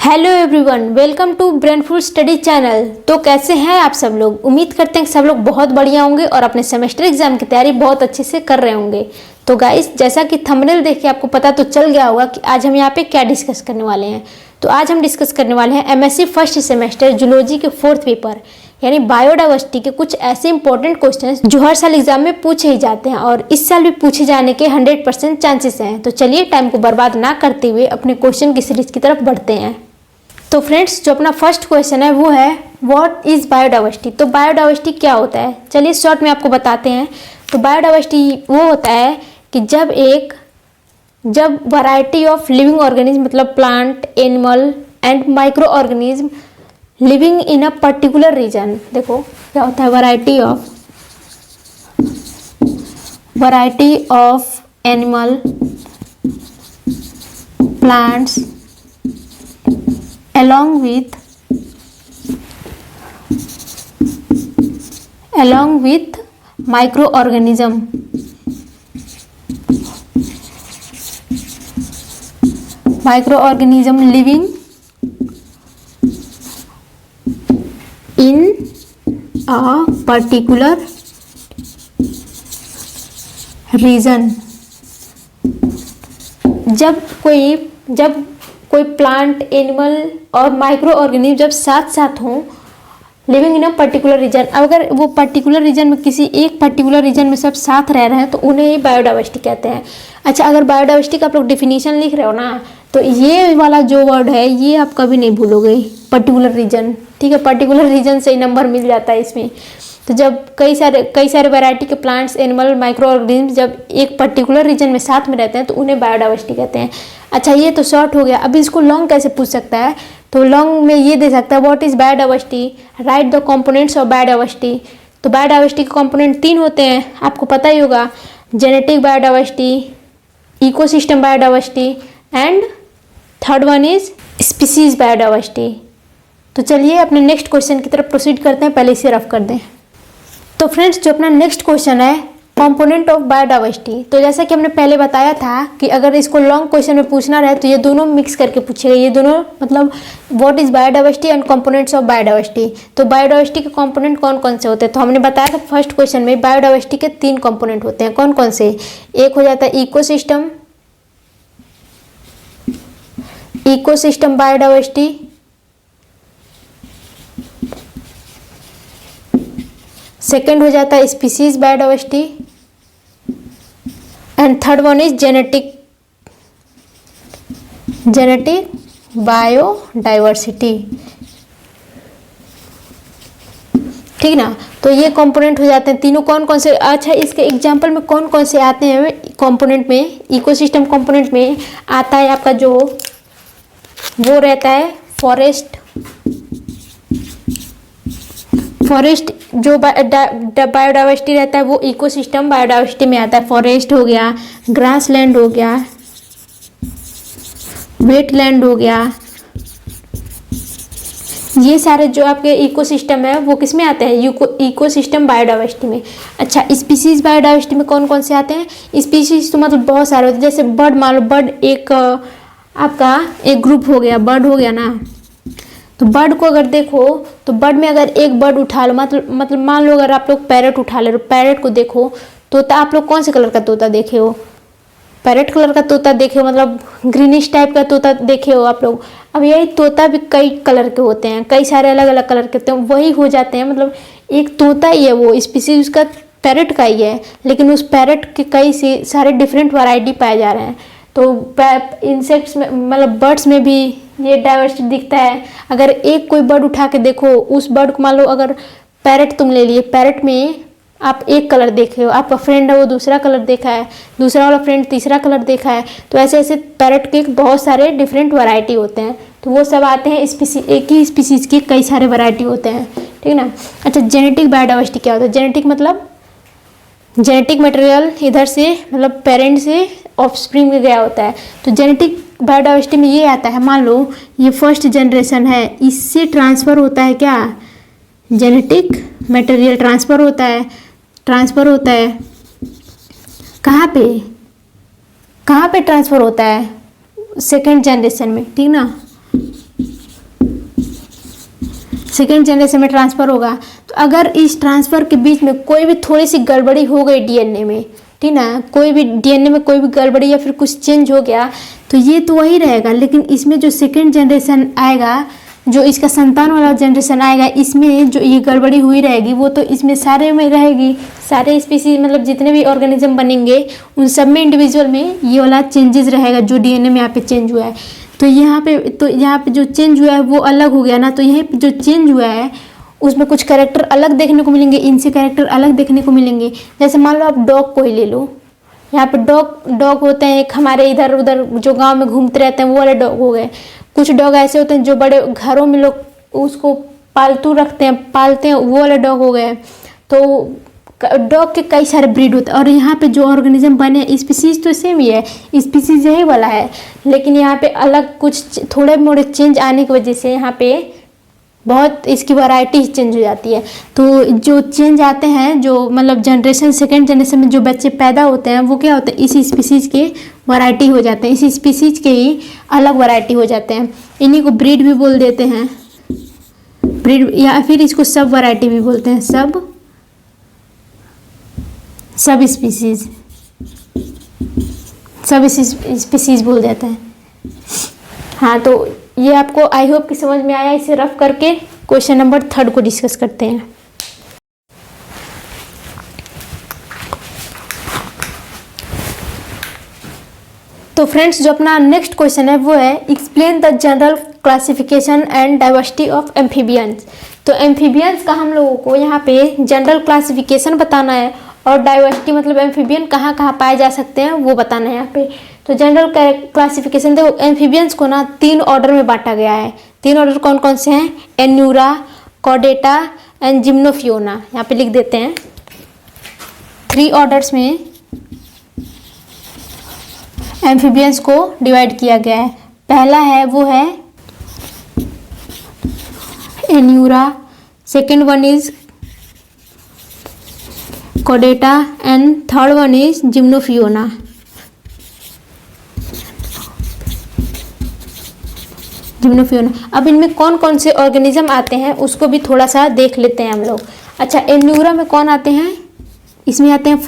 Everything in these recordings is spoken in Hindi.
Hello everyone, welcome to Brainful study channel. तो कैसे हैं आप सब लोग। उम्मीद करते हैं कि सब लोग बहुत बढ़िया होंगे और अपने सेमेस्टर एग्जाम की तैयारी बहुत अच्छे से कर रहे होंगे। तो गाइस, जैसा कि थंबनेल देख के आपको पता तो चल गया होगा कि आज हम यहाँ पे क्या डिस्कस करने वाले हैं। तो आज हम डिस्कस करने वाले हैं एमएससी फर्स्ट सेमेस्टर जूलॉजी के 4th पेपर यानी बायोडाइवर्सिटी के कुछ ऐसे इंपॉर्टेंट क्वेश्चंस जो हर साल एग्जाम में पूछे ही जाते हैं और इस साल भी पूछे जाने के 100% चांसेस हैं। तो चलिए टाइम को बर्बाद ना करते हुए अपने क्वेश्चन की सीरीज की तरफ बढ़ते हैं। तो फ्रेंड्स, जो अपना फर्स्ट क्वेश्चन है वो है व्हाट इज बायोडाइवर्सिटी। तो बायोडाइवर्सिटी क्या होता है, चलिए शॉर्ट में आपको बताते हैं। तो बायोडाइवर्सिटी वो होता है कि जब वैरायटी ऑफ लिविंग ऑर्गेनिज्म मतलब plant, animal and micro organism living in a particular region. देखो क्या होता है, variety of animal, plants along with microorganism living in a particular region। जब कोई प्लांट, एनिमल और माइक्रो ऑर्गेनिज्म जब साथ साथ हों living in a particular region, अगर वो पर्टिकुलर रीजन में किसी एक पर्टिकुलर रीजन में सब साथ रह रहे हैं तो उन्हें ही बायोडाइवर्सिटी कहते हैं। अच्छा, अगर बायोडाइवर्सिटी का आप लोग डिफिनीशन लिख रहे हो ना, तो ये वाला जो वर्ड है ये आप कभी नहीं भूलोगे, पर्टिकुलर रीजन। ठीक है, पर्टिकुलर रीजन से ही नंबर मिल जाता है इसमें। तो जब कई सारे वैरायटी के प्लांट्स, एनिमल, माइक्रो ऑर्गेनिज्म जब एक पर्टिकुलर रीजन में साथ में रहते हैं तो उन्हें बायोडाइवर्सिटी कहते हैं। अच्छा, ये तो शॉर्ट हो गया। अभी इसको लॉन्ग कैसे पूछ सकता है, तो लॉन्ग में ये दे सकता है what is biodiversity, right the components of biodiversity. तो बायोडाइवर्सिटी के कंपोनेंट 3 होते हैं, आपको पता ही होगा, genetic biodiversity, ecosystem biodiversity and third one is species biodiversity. तो चलिए अपने नेक्स्ट क्वेश्चन की तरफ प्रोसीड करते हैं, पहले इसे रफ कर दें। तो फ्रेंड्स, जो अपना नेक्स्ट क्वेश्चन है कंपोनेंट ऑफ बायोडाइवर्सिटी, तो जैसा कि हमने पहले बताया था कि अगर इसको लॉन्ग क्वेश्चन में पूछना रहे तो ये दोनों मिक्स करके पूछेगा। ये दोनों मतलब what is biodiversity and components of biodiversity. तो बायोडाइवर्सिटी के कंपोनेंट कौन कौन से होते हैं, तो हमने बताया था फर्स्ट क्वेश्चन में बायोडाइवर्सिटी के 3 कंपोनेंट होते हैं। कौन कौन से, एक हो जाता है इकोसिस्टम बायोडाइवर्सिटी, सेकेंड हो जाता है species biodiversity and third one is genetic biodiversity. ठीक ना, तो ये कंपोनेंट हो जाते हैं तीनों। कौन कौन से, अच्छा इसके एग्जांपल में कौन कौन से आते हैं कंपोनेंट में, इकोसिस्टम कंपोनेंट में आता है आपका जो वो रहता है फॉरेस्ट जो बायोडाइवर्सिटी रहता है वो इकोसिस्टम बायोडाइवर्सिटी में आता है। फॉरेस्ट हो गया, ग्रास लैंड हो गया, वेटलैंड हो गया, ये सारे जो आपके इकोसिस्टम है वो किस में आते हैं, इकोसिस्टम बायोडाइवर्सिटी में। अच्छा, स्पीसीज बायोडाइवर्सिटी में कौन कौन से आते हैं, स्पीसीज तो मतलब बहुत सारे होते हैं। जैसे बर्ड, मान लो बर्ड एक आपका एक ग्रुप हो गया, बर्ड हो गया ना। तो बर्ड को अगर देखो तो बर्ड में अगर एक बर्ड उठा लो, मतलब मान लो अगर आप लोग पैरट उठा ले, पैरट को देखो, तोता आप लोग कौन से कलर का तोता देखे हो, पैरट कलर का तोता देखे हो, मतलब ग्रीनिश टाइप का तोता देखे हो आप लोग। अब यही तोता भी कई कलर के होते हैं, कई सारे अलग अलग कलर के होते हैं, वही हो जाते हैं, मतलब एक तोता ही है वो, स्पीसीज उसका पैरट का ही है, लेकिन उस पैरट के कई सारे डिफरेंट वैरायटी पाए जा रहे हैं। तो इंसेक्ट्स में मतलब बर्ड्स में भी ये डाइवर्सिटी दिखता है। अगर एक कोई बर्ड उठा के देखो, उस बर्ड को मान लो अगर पैरट तुम ले लिए, पैरट में आप एक कलर देखे हो, आपका फ्रेंड है वो दूसरा कलर देखा है, दूसरा वाला फ्रेंड तीसरा कलर देखा है, तो ऐसे ऐसे पैरट के बहुत सारे डिफरेंट वैरायटी होते हैं। तो वो सब आते हैं एक ही स्पीसीज के कई सारे वैरायटी होते हैं। ठीक ना। अच्छा, जेनेटिक बायोडाइवर्सिटी क्या होता है, जेनेटिक मतलब जेनेटिक मटेरियल इधर से मतलब पेरेंट से ऑफस्प्रिंग में गया होता है। तो जेनेटिक बायोडाइवर्सिटी में ये आता है, मान लो ये फर्स्ट जनरेशन है, इससे ट्रांसफ़र होता है क्या, जेनेटिक मटेरियल ट्रांसफ़र होता है। कहाँ पे ट्रांसफ़र होता है, सेकेंड जनरेशन में, ठीक ना। सेकेंड जनरेशन में ट्रांसफ़र होगा। तो अगर इस ट्रांसफ़र के बीच में कोई भी थोड़ी सी गड़बड़ी हो गई डीएनए में, ठीक ना, कोई भी डीएनए में कोई भी गड़बड़ी या फिर कुछ चेंज हो गया तो ये तो वही रहेगा, लेकिन इसमें जो सेकेंड जनरेशन आएगा, जो इसका संतान वाला जनरेशन आएगा, इसमें जो ये गड़बड़ी हुई रहेगी वो तो इसमें सारे में रहेगी। सारे स्पीसीज मतलब जितने भी ऑर्गेनिज्म बनेंगे उन सब में इंडिविजुअल में ये वाला चेंजेस रहेगा जो डीएनए में यहाँ पे चेंज हुआ है। तो यहाँ पे जो चेंज हुआ है वो अलग हो गया ना, तो यहीं पे जो चेंज हुआ है उसमें कुछ कैरेक्टर अलग देखने को मिलेंगे, इनसे कैरेक्टर अलग देखने को मिलेंगे। जैसे मान लो आप डॉग को ही ले लो, यहाँ पे डॉग होते हैं एक हमारे इधर उधर जो गांव में घूमते रहते हैं वो वाले डॉग हो गए। कुछ डॉग ऐसे होते हैं जो बड़े घरों में लोग उसको पालतू रखते हैं, पालते हैं, वो वाले डॉग हो गए। तो डॉग के कई सारे ब्रीड होते हैं। और यहाँ पे जो ऑर्गेनिज्म बने स्पीसीज तो सेम ही है, स्पीसीज यही वाला है, लेकिन यहाँ पे अलग कुछ थोड़े मोड़े चेंज आने की वजह से यहाँ पे बहुत इसकी वैरायटी चेंज हो जाती है। तो जो चेंज आते हैं, जो मतलब जनरेशन सेकेंड जनरेशन में जो बच्चे पैदा होते हैं वो क्या होते हैं, इसी स्पीसीज के वैरायटी हो जाते हैं, इसी स्पीसीज के ही अलग वैरायटी हो जाते हैं। इन्हीं को ब्रीड भी बोल देते हैं, ब्रीड, या फिर इसको सब वैरायटी भी बोलते हैं, सब स्पीसीज बोल देते हैं। हाँ, तो ये आपको आई होप कि समझ में आया। इसे रफ करके क्वेश्चन नंबर 3 को डिस्कस करते हैं। तो फ्रेंड्स, जो अपना नेक्स्ट क्वेश्चन है वो है explain the general classification and diversity of amphibians. तो एम्फीबियंस का हम लोगों को यहाँ पे जनरल क्लासिफिकेशन बताना है और डाइवर्सिटी मतलब एम्फीबियन कहाँ कहाँ पाए जा सकते हैं वो बताना है यहाँ पे। तो जनरल क्लासिफिकेशन देखो, एम्फीबियंस को ना 3 ऑर्डर में बांटा गया है। 3 ऑर्डर कौन कौन से हैं, एन्यूरा, कॉर्डेटा एंड जिम्नोफियोना, यहाँ पे लिख देते हैं। 3 ऑर्डर्स में एम्फीबियंस को डिवाइड किया गया है। पहला है वो है Anura, second one is Chordata and third one is Gymnophiona. अब इनमें कौन कौन से ऑर्गेनिज्म आते हैं उसको भी थोड़ा सा देख लेते हैं हम लोग। अच्छा, एन्यूरा में कौन आते हैं, इसमें आते हैं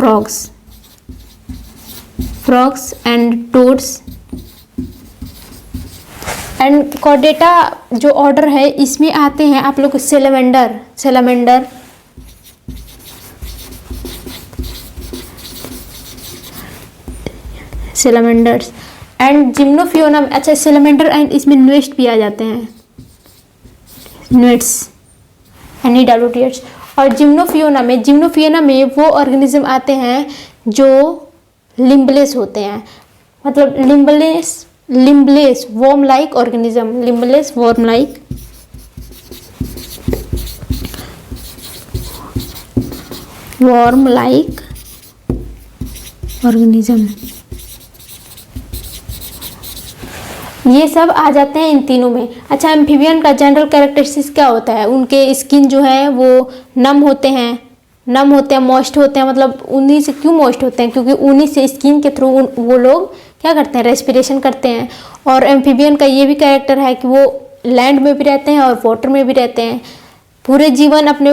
frogs and toads. And Chordata जो ऑर्डर है इसमें आते हैं आप लोग सेलामेंडर्स एंड जिम्नोफियोना। अच्छा, सेलामेंडर एंड इसमें न्वेस्ट भी आ जाते हैं, न्वेट्स, एनिडालोटियर्स। और जिम्नोफियोना में वो ऑर्गेनिज्म आते हैं जो लिम्बलेस होते हैं, मतलब limbless worm like organism, limbless worm like organism, ये सब आ जाते हैं इन तीनों में। अच्छा, एम्फीबियन का जनरल कैरेक्टरिस्टिक्स क्या होता है, उनके स्किन जो है वो नम होते हैं, मॉइस्ट होते हैं। मतलब उन्हीं से क्यों मॉइस्ट होते हैं, क्योंकि उन्हीं से स्किन के थ्रू वो लोग क्या करते हैं, रेस्पिरेशन करते हैं। और एम्फीबियन का ये भी कैरेक्टर है कि वो लैंड में भी रहते हैं और वाटर में भी रहते हैं, पूरे जीवन अपने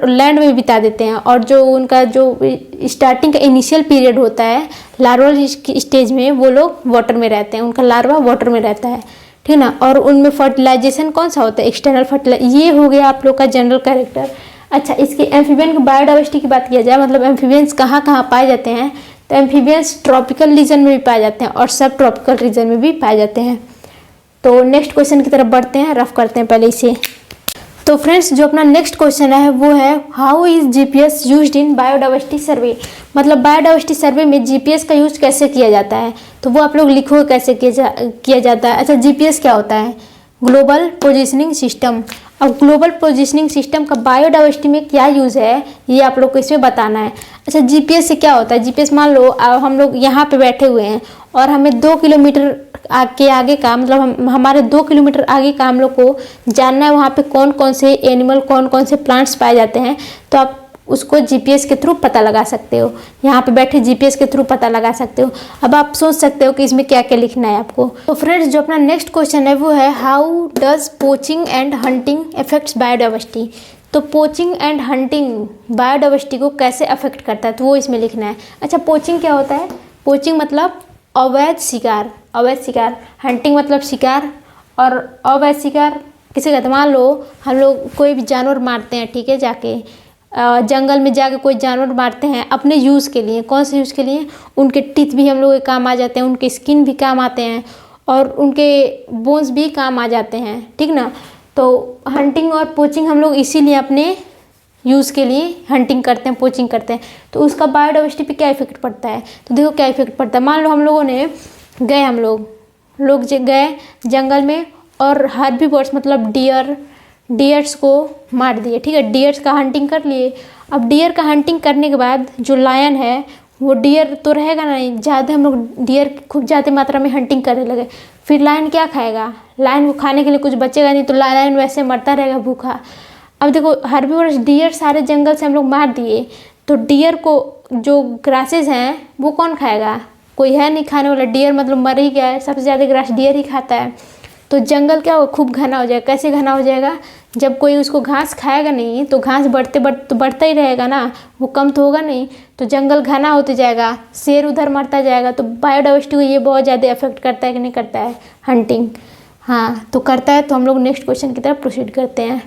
लैंड में बिता देते हैं। और जो उनका जो स्टार्टिंग का इनिशियल पीरियड होता है लार्वल स्टेज में, वो लोग वाटर में रहते हैं, उनका लार्वा वाटर में रहता है, ठीक ना। और उनमें फर्टिलाइजेशन कौन सा होता है, एक्सटर्नल फर्टिलाइजेशन। ये हो गया आप लोग का जनरल कैरेक्टर। अच्छा, इसके एम्फीबियन की बायोडाइवर्सिटी की बात किया जाए, मतलब एम्फीबियंस कहाँ कहाँ पाए जाते हैं, तो एम्फीबियंस ट्रॉपिकल रीजन में भी पाए जाते हैं और सब ट्रॉपिकल रीजन में भी पाए जाते हैं। तो नेक्स्ट क्वेश्चन की तरफ बढ़ते हैं, रफ करते हैं पहले इसे। तो फ्रेंड्स, जो अपना नेक्स्ट क्वेश्चन है वो है how is GPS used in biodiversity survey. मतलब बायोडाइवर्सिटी सर्वे में जीपीएस का यूज कैसे किया जाता है, तो वो आप लोग लिखो कैसे किया जाता है। अच्छा, जीपीएस क्या होता है, ग्लोबल पोजिशनिंग सिस्टम। अब ग्लोबल पोजिशनिंग सिस्टम का बायोडाइवर्सिटी में क्या यूज़ है ये आप लोग को इसमें बताना है। अच्छा, जीपीएस से क्या होता है, जीपीएस मान लो हम लोग यहाँ पे बैठे हुए हैं और हमें 2 किलोमीटर के आगे का, मतलब हमारे 2 किलोमीटर आगे का हम लोग को जानना है वहाँ पे कौन कौन से एनिमल, कौन कौन से प्लांट्स पाए जाते हैं। तो आप उसको जीपीएस के थ्रू पता लगा सकते हो। यहाँ पे बैठे जीपीएस के थ्रू पता लगा सकते हो। अब आप सोच सकते हो कि इसमें क्या क्या लिखना है आपको। तो फ्रेंड्स, जो अपना नेक्स्ट क्वेश्चन है वो है how does poaching and hunting affects biodiversity. तो पोचिंग एंड हंटिंग बायोडाइवर्सिटी को कैसे अफेक्ट करता है, तो वो इसमें लिखना है। अच्छा, पोचिंग क्या होता है? पोचिंग मतलब अवैध शिकार, अवैध शिकार। हंटिंग मतलब शिकार, और अवैध शिकार किसे कहते हैं? मान लो हम लोग कोई भी जानवर मारते हैं, ठीक है, जाके जंगल में जाके कोई जानवर मारते हैं अपने यूज़ के लिए। कौन से यूज़ के लिए? उनके टीथ भी हम लोग के काम आ जाते हैं, उनके स्किन भी काम आते हैं, और उनके बोन्स भी काम आ जाते हैं, ठीक ना। तो हंटिंग और पोचिंग हम लोग इसीलिए अपने यूज़ के लिए हंटिंग करते हैं, पोचिंग करते हैं। तो उसका बायोडाइवर्सिटी पे क्या इफेक्ट पड़ता है? तो देखो क्या इफेक्ट पड़ता है। मान लो हम लोगों ने गए, हम लोग गए जंगल में और हर्बीवोर्स मतलब डियर्स को मार दिए, ठीक है। डियर्स का हंटिंग कर लिए। अब डियर का हंटिंग करने के बाद जो लायन है वो डियर तो रहेगा नहीं, ज़्यादा हम लोग डियर खूब ज़्यादा मात्रा में हंटिंग करने लगे। फिर लायन क्या खाएगा? लायन को खाने के लिए कुछ बचेगा नहीं, तो लायन वैसे मरता रहेगा भूखा। अब देखो हर्बीवोर्स डियर सारे जंगल से हम लोग मार दिए, तो डियर को जो ग्रासेस हैं वो कौन खाएगा? कोई है नहीं खाने वाला। डियर मतलब मर ही गया है, सबसे ज़्यादा ग्रास डियर ही खाता है। तो जंगल क्या होगा? खूब घना हो जाएगा। कैसे घना हो जाएगा? जब कोई उसको घास खाएगा नहीं तो घास बढ़ते तो बढ़ता ही रहेगा ना, वो कम तो होगा नहीं। तो जंगल घना होते जाएगा, शेर उधर मरता जाएगा। तो बायोडाइवर्सिटी को ये बहुत ज़्यादा इफेक्ट करता है कि नहीं करता है? हंटिंग, हाँ तो करता है। तो हम लोग नेक्स्ट क्वेश्चन की तरफ प्रोसीड करते हैं।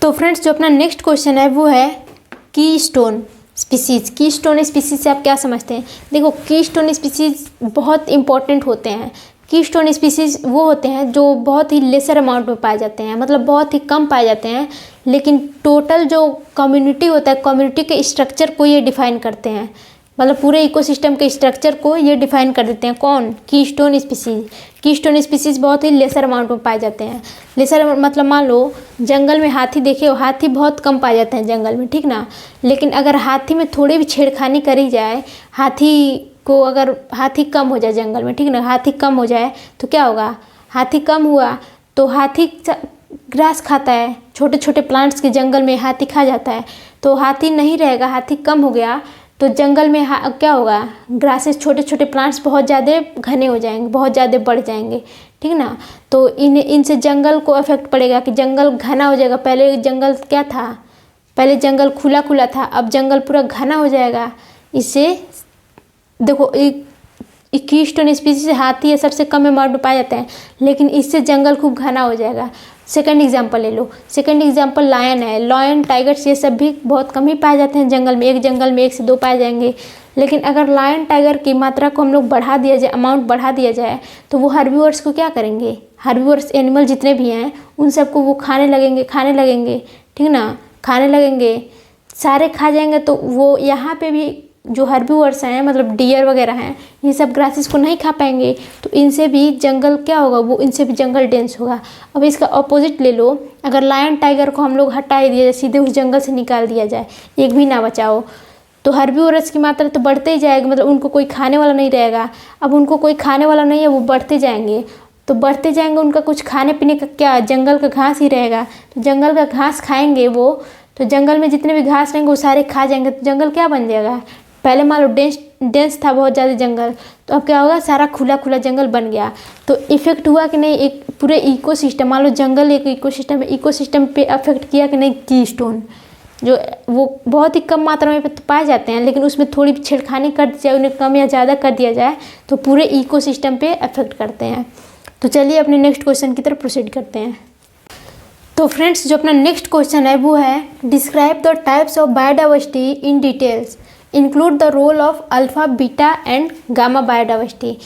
तो फ्रेंड्स, जो अपना नेक्स्ट क्वेश्चन है वो है कीस्टोन स्पीसीज। कीस्टोन स्पीसीज से आप क्या समझते हैं? देखो कीस्टोन स्पीसीज बहुत इंपॉर्टेंट होते हैं। कीस्टोन स्पीसीज वो होते हैं जो बहुत ही लेसर अमाउंट में पाए जाते हैं, मतलब बहुत ही कम पाए जाते हैं, लेकिन टोटल जो कम्युनिटी होता है, कम्युनिटी के स्ट्रक्चर को ये डिफाइन करते हैं। मतलब पूरे इकोसिस्टम के स्ट्रक्चर को ये डिफाइन कर देते हैं। कौन? Keystone species. कीस्टोन स्पीसीज बहुत ही लेसर अमाउंट में पाए जाते हैं। लेसर मतलब मान लो जंगल में हाथी देखे हो, हाथी बहुत कम पाए जाते हैं जंगल में, ठीक ना। लेकिन अगर हाथी में थोड़ी भी छेड़खानी करी जाए, हाथी कम हो जाए जंगल में, ठीक ना, हाथी कम हो जाए तो क्या होगा? हाथी कम हुआ तो हाथी ग्रास खाता है, छोटे छोटे प्लांट्स के जंगल में हाथी खा जाता है। तो हाथी नहीं रहेगा, हाथी कम हो गया तो जंगल में क्या होगा? ग्रासेस, छोटे छोटे प्लांट्स बहुत ज़्यादा घने हो जाएंगे, बहुत ज़्यादा बढ़ जाएंगे, ठीक ना। तो इनसे जंगल को इफेक्ट पड़ेगा कि जंगल घना हो जाएगा। पहले जंगल क्या था? पहले जंगल खुला खुला था, अब जंगल पूरा घना हो जाएगा। इससे देखो कीस्टोन स्पीसीज हाथी है सबसे कम अमाउंट में पाए जाते हैं, लेकिन इससे जंगल खूब घना हो जाएगा। सेकंड एग्जांपल ले लो। सेकंड एग्जांपल लायन है। लायन, टाइगर्स ये सब भी बहुत कम ही पाए जाते हैं जंगल में। एक जंगल में 1 से 2 पाए जाएंगे। लेकिन अगर लायन टाइगर की मात्रा को हम लोग बढ़ा दिया जाए, अमाउंट बढ़ा दिया जाए, तो वो हर्बीवोर्स को क्या करेंगे? हर्बीवोर्स एनिमल जितने भी हैं उन सबको वो खाने लगेंगे, ठीक ना, खाने लगेंगे, सारे खा जाएंगे। तो वो यहाँ पे भी जो हर्बीवोर्स हैं मतलब डियर वगैरह हैं, ये सब ग्रासेस को नहीं खा पाएंगे, तो इनसे भी जंगल क्या होगा? वो इनसे भी जंगल डेंस होगा। अब इसका अपोजिट ले लो। अगर लायन टाइगर को हम लोग हटा ही दिया जाए, सीधे उस जंगल से निकाल दिया जाए, एक भी ना बचाओ, तो हर्बीवोरस की मात्रा तो बढ़ते ही जाएगी, मतलब उनको कोई खाने वाला नहीं रहेगा। अब उनको कोई खाने वाला नहीं है, वो बढ़ते जाएंगे, तो बढ़ते जाएंगे, उनका कुछ खाने पीने का क्या? जंगल का घास ही रहेगा। तो जंगल का घास खाएंगे वो, तो जंगल में जितने भी घास रहेंगे वो सारे खा जाएंगे, तो जंगल क्या बन जाएगा? पहले मान लो डेंस था बहुत ज़्यादा जंगल, तो अब क्या होगा? सारा खुला खुला जंगल बन गया। तो इफेक्ट हुआ कि नहीं? एक पूरे इकोसिस्टम, मान लो जंगल एक इकोसिस्टम है, इकोसिस्टम पे अफेक्ट किया कि नहीं? कीस्टोन जो वो बहुत ही कम मात्रा में पाए जाते हैं, लेकिन उसमें थोड़ी छेड़खानी कर दी जाए, उन्हें कम या ज़्यादा कर दिया जाए, तो पूरे इकोसिस्टम पे अफेक्ट करते हैं। तो चलिए अपने नेक्स्ट क्वेश्चन की तरफ प्रोसीड करते हैं। तो फ्रेंड्स, जो अपना नेक्स्ट क्वेश्चन है वो है describe the types of biodiversity in details, include the role of alpha, beta and gamma biodiversity.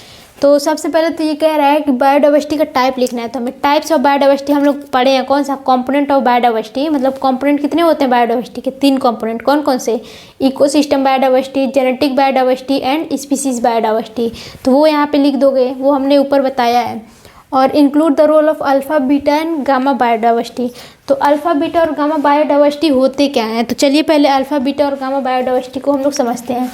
तो सबसे पहले तो ये कह रहा है कि बायोडाइवर्सिटी का टाइप लिखना है। तो हमें टाइप्स ऑफ बायोडाइवर्सिटी हम लोग पढ़े हैं, कौन सा? Component of biodiversity. मतलब कंपोनेंट कितने होते हैं बायोडाइवर्सिटी के? 3 कंपोनेंट। कौन कौन से? Ecosystem biodiversity, genetic biodiversity and species biodiversity. तो वो यहाँ पे लिख दोगे, वो हमने ऊपर बताया है। और include the role of alpha, beta and gamma biodiversity. तो अल्फा, बीटा और गामा बायोडाइवर्सिटी होते क्या हैं? तो चलिए पहले अल्फा, बीटा और गामा बायोडाइवर्सिटी को हम लोग समझते हैं।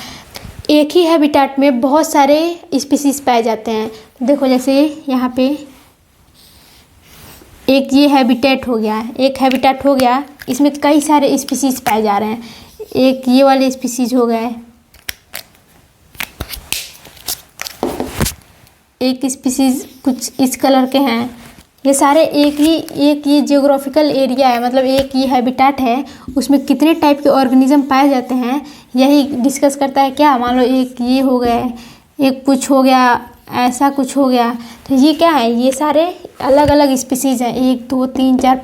एक ही हैबिटेट में बहुत सारे स्पीसीज पाए जाते हैं। देखो जैसे यहाँ पे एक ये हैबिटेट हो गया, एक हैबिटेट हो गया, इसमें कई सारे स्पीसीज पाए जा रहे हैं। एक ये वाले स्पीसीज हो गए, एक स्पीसीज कुछ इस कलर के हैं। ये सारे एक ही जियोग्राफिकल एरिया है, मतलब एक ही हैबिटेट है, उसमें कितने टाइप के ऑर्गेनिज्म पाए जाते हैं यही डिस्कस करता है। क्या मान लो एक ये हो गए, एक कुछ हो गया, ऐसा कुछ हो गया, तो ये क्या है, ये सारे अलग अलग स्पीसीज़ हैं, 1 2 3 4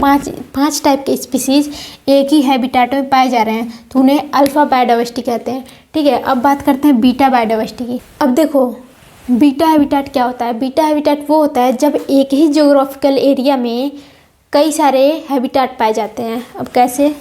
5 टाइप के स्पीसीज़ एक ही हैबिटेट में पाए जा रहे हैं, तो उन्हें अल्फा बायोडाइवर्सिटी कहते हैं। ठीक है, अब बात करते हैं बीटा बायोडाइवर्सिटी की। अब देखो बीटा हैबिटेट क्या होता है। बीटा हैबिटेट वो होता है जब एक ही ज्योग्राफिकल एरिया में कई सारे हैबिटेट पाए जाते हैं। अब कैसे,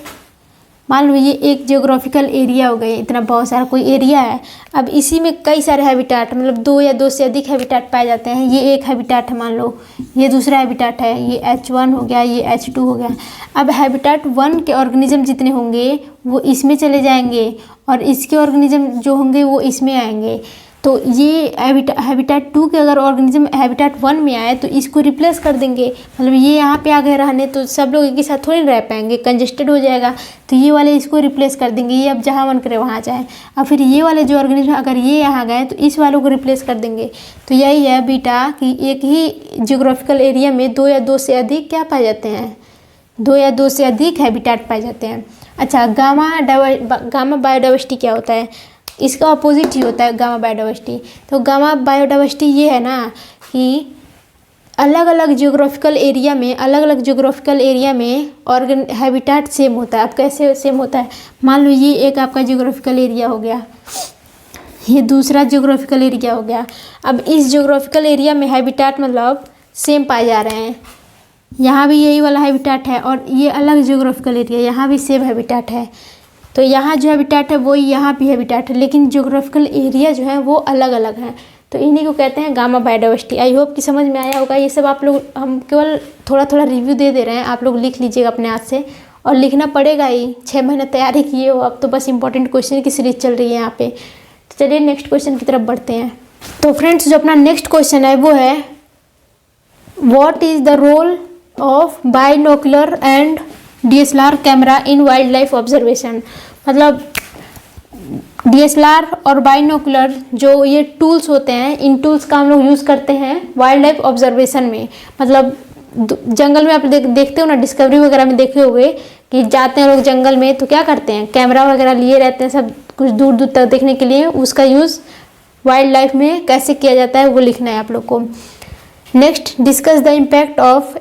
मान लो ये एक जियोग्राफिकल एरिया हो गए, इतना बहुत सारा कोई एरिया है, अब इसी में कई सारे हैबिटेट मतलब 2 या 2 से अधिक हैबिटेट पाए जाते हैं। ये एक हैबिटेट है, मान लो ये दूसरा हैबिटेट है, ये H1 हो गया, ये H2 हो गया। अब हैबिटेट 1 के ऑर्गेनिज्म जितने होंगे वो इसमें चले जाएंगे और इसके ऑर्गेनिज्म जो होंगे वो इसमें आएंगे। तो ये हैबिटेट 2 के अगर ऑर्गेनिज्म हैबिटेट 1 में आए तो इसको रिप्लेस कर देंगे, मतलब ये यहाँ पे आ गए रहने, तो सब लोग एक ही साथ थोड़ी रह पाएंगे, कंजेस्टेड हो जाएगा, तो ये वाले इसको रिप्लेस कर देंगे, ये अब जहाँ मन करे वहाँ जाए। अब फिर ये वाले जो ऑर्गेनिज्म अगर ये यहाँ गए तो इस वालों को रिप्लेस कर देंगे। तो यही है बीटा कि एक ही जियोग्राफिकल एरिया में 2 या 2 से अधिक क्या पाए जाते हैं, 2 या 2 से अधिक हैबिटेट पाए जाते हैं। अच्छा, गामा बायोडाइवर्सिटी क्या होता है, इसका अपोजिट ही होता है गामा बायोडाइवर्सिटी। तो गामा बायोडाइवर्सिटी ये है ना कि अलग अलग जियोग्राफिकल एरिया में हैबिटेट सेम होता है। अब कैसे सेम होता है, मान लो ये एक आपका जियोग्राफिकल एरिया हो गया, ये दूसरा जियोग्राफिकल एरिया हो गया। अब इस जियोग्राफिकल एरिया में हैबिटेट मतलब सेम पाए जा रहे हैं, यहाँ भी यही वाला हैबिटेट है और ये अलग जियोग्राफिकल एरिया, यहाँ भी सेम हैबिटेट है। तो यहाँ जो हैबिटेट है वही यहाँ भी हैबिटेट है, लेकिन ज्योग्राफिकल एरिया जो है वो अलग अलग है, तो इन्हीं को कहते हैं गामा बायोडाइवर्सिटी। आई होप कि समझ में आया होगा। ये सब आप लोग, हम केवल थोड़ा थोड़ा रिव्यू दे रहे हैं, आप लोग लिख लीजिएगा अपने हाथ से, और लिखना पड़ेगा ही, 6 महीने तैयारी किए हो, अब तो बस इंपॉर्टेंट क्वेश्चन की सीरीज चल रही है यहाँ पे। तो चलिए नेक्स्ट क्वेश्चन की तरफ बढ़ते हैं। तो फ्रेंड्स जो अपना नेक्स्ट क्वेश्चन है वो है, what is the role of binocular and DSLR camera in wildlife observation. मतलब DSLR और बाइनोकुलर जो ये टूल्स होते हैं, इन टूल्स का हम लोग यूज़ करते हैं वाइल्ड लाइफ ऑब्जर्वेशन में। मतलब जंगल में आप देखते हो ना, डिस्कवरी वगैरह में देखे होंगे कि जाते हैं लोग जंगल में, तो क्या करते हैं, कैमरा वगैरह लिए रहते हैं सब कुछ दूर दूर तक देखने के लिए। उसका यूज़ वाइल्ड लाइफ में कैसे किया जाता है वो लिखना है आप लोग को। Next, discuss the impact of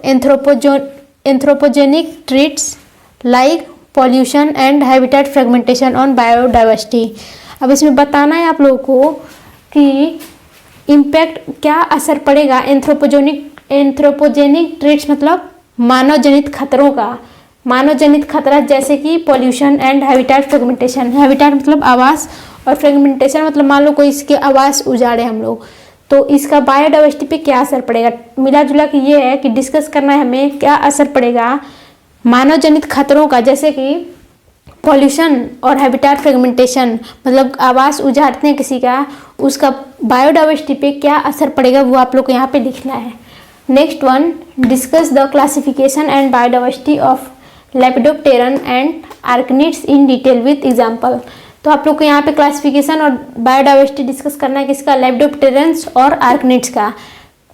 anthropogenic treats like pollution and habitat fragmentation on biodiversity. अब इसमें बताना है आप लोगों को कि इम्पैक्ट क्या असर पड़ेगा एंथ्रोपोजेनिक ट्रीट्स मतलब मानव जनित खतरों का। मानव जनित खतरा जैसे कि pollution and habitat fragmentation. Habitat मतलब आवास और फ्रेगमेंटेशन मतलब मान लो कोई इसके आवास उजाड़े हम लोग, तो इसका बायोडाइवर्सिटी पे क्या असर पड़ेगा। मिला जुला कि ये है कि डिस्कस करना है हमें क्या असर पड़ेगा मानव जनित खतरों का, जैसे कि पॉल्यूशन और हैबिटेट फ्रेगमेंटेशन मतलब आवास उजाड़ते हैं किसी का, उसका बायोडाइवर्सिटी पे क्या असर पड़ेगा वो आप लोग को यहाँ पे लिखना है। Next one, discuss the classification and biodiversity of lepidopteran and arachnids in detail with example. तो आप लोग को यहाँ पे क्लासिफिकेशन और बायोडाइवर्सिटी डिस्कस करना है किसका, लेपिडोप्टेरन्स और आर्कनिड्स का।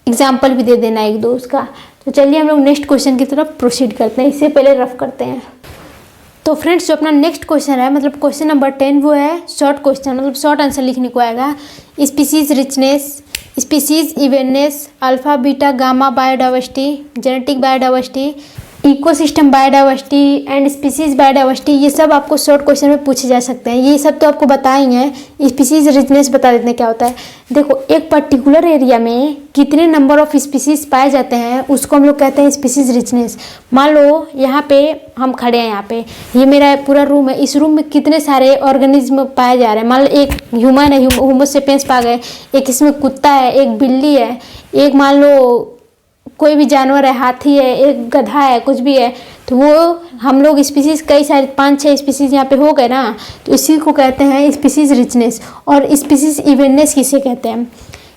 एग्जाम्पल भी दे देना एक दो उसका। तो चलिए हम लोग नेक्स्ट क्वेश्चन की तरफ प्रोसीड करते हैं, इससे पहले रफ करते हैं। तो फ्रेंड्स जो अपना नेक्स्ट क्वेश्चन है मतलब क्वेश्चन नंबर 10 वो है शॉर्ट क्वेश्चन, मतलब शॉर्ट आंसर लिखने को आएगा। Species richness, species evenness, alpha beta gamma biodiversity, genetic biodiversity, ecosystem biodiversity and species biodiversity, ये सब आपको शॉर्ट क्वेश्चन में पूछे जा सकते हैं। ये सब तो आपको बताएंगे हैं। स्पीसीज रिचनेस बता देते हैं क्या होता है। देखो एक पर्टिकुलर एरिया में कितने नंबर ऑफ स्पीसीज पाए जाते हैं उसको हम लोग कहते हैं स्पीसीज रिचनेस। मान लो यहाँ पे हम खड़े हैं, यहाँ पे ये मेरा पूरा रूम है, इस रूम में कितने सारे ऑर्गेनिज्म पाए जा रहे हैं। मान लो एक ह्यूमन है, होमो सेपियंस पा गए, एक इसमें कुत्ता है, एक बिल्ली है, एक मान लो कोई भी जानवर है, हाथी है, एक गधा है, कुछ भी है, तो वो हम लोग स्पीसीज कई सारे 5-6 स्पीसीज यहाँ पे हो गए ना, तो इसी को कहते हैं स्पीसीज रिचनेस। और स्पीसीज इवेंटनेस किसे कहते हैं,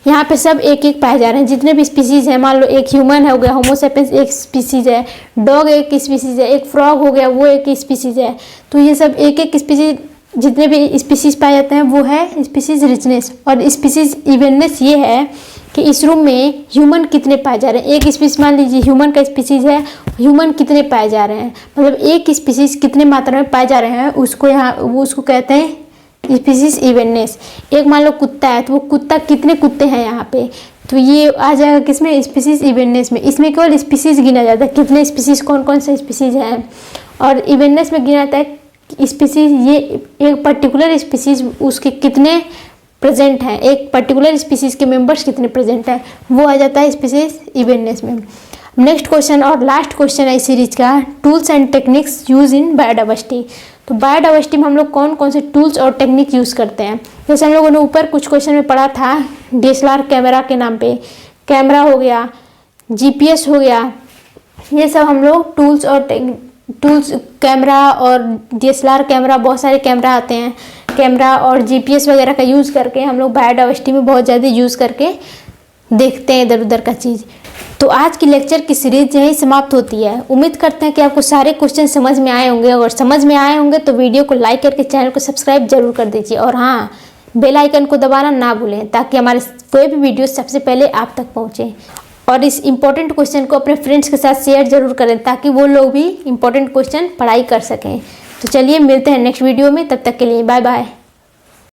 यहाँ पे सब एक एक पाए जा रहे हैं जितने भी स्पीसीज हैं। मान लो एक ह्यूमन है हो गया, होमो सेपियंस एक स्पीसीज है, डॉग एक स्पीसीज है, एक फ्रॉग हो गया वो एक स्पीसीज है, तो ये सब एक एक स्पीसीज जितने भी स्पीसीज पाए जाते हैं वो है स्पीसीज रिचनेस, और स्पीसीज इवननेस ये है कि इस रूम में ह्यूमन कितने पाए जा रहे हैं। एक स्पीसीज मान लीजिए ह्यूमन का स्पीसीज है, ह्यूमन कितने पाए जा रहे हैं, मतलब एक स्पीसीज कितने मात्रा में पाए जा रहे हैं, उसको कहते हैं स्पीसीज इवननेस। एक मान लो कुत्ता है तो वो कुत्ता कितने कुत्ते हैं यहाँ पे, तो ये आ जाएगा किसमें, स्पीसीज इवननेस में। इसमें केवल स्पीसीज गिना जाता है, कितने स्पीसीज कौन कौन से स्पीसीज हैं, और इवननेस में गिना जाता है स्पीसीज, ये एक पर्टिकुलर स्पीसीज उसके कितने प्रेजेंट हैं, एक पर्टिकुलर स्पीसीज के मेंबर्स कितने प्रेजेंट हैं, वो आ जाता है स्पीसीज इवननेस में। नेक्स्ट क्वेश्चन और लास्ट क्वेश्चन है इस सीरीज का, tools and techniques use in biodiversity. तो बायोडाइवर्सिटी में हम लोग कौन कौन से टूल्स और टेक्निक यूज़ करते हैं। जैसे हम लोगों ने ऊपर कुछ क्वेश्चन में पढ़ा था DSLR कैमरा के नाम पे, कैमरा हो गया, GPS हो गया, ये सब हम लोग टूल्स कैमरा और DSLR कैमरा, बहुत सारे कैमरा आते हैं, कैमरा और GPS वगैरह का यूज़ करके हम लोग बायोडाइवर्सिटी में बहुत ज़्यादा यूज़ करके देखते हैं इधर उधर का चीज़। तो आज की लेक्चर की सीरीज यही समाप्त होती है। उम्मीद करते हैं कि आपको सारे क्वेश्चन समझ में आए होंगे, और समझ में आए होंगे तो वीडियो को लाइक करके चैनल को सब्सक्राइब जरूर कर दीजिए, और हाँ, बेल आइकन को दबाना ना भूलें ताकि हमारे कोई भी वीडियो सबसे पहले आप तक पहुँचे। और इस इम्पोर्टेंट क्वेश्चन को अपने फ्रेंड्स के साथ शेयर जरूर करें ताकि वो लोग भी इम्पोर्टेंट क्वेश्चन पढ़ाई कर सकें। तो चलिए मिलते हैं नेक्स्ट वीडियो में, तब तक के लिए बाय बाय।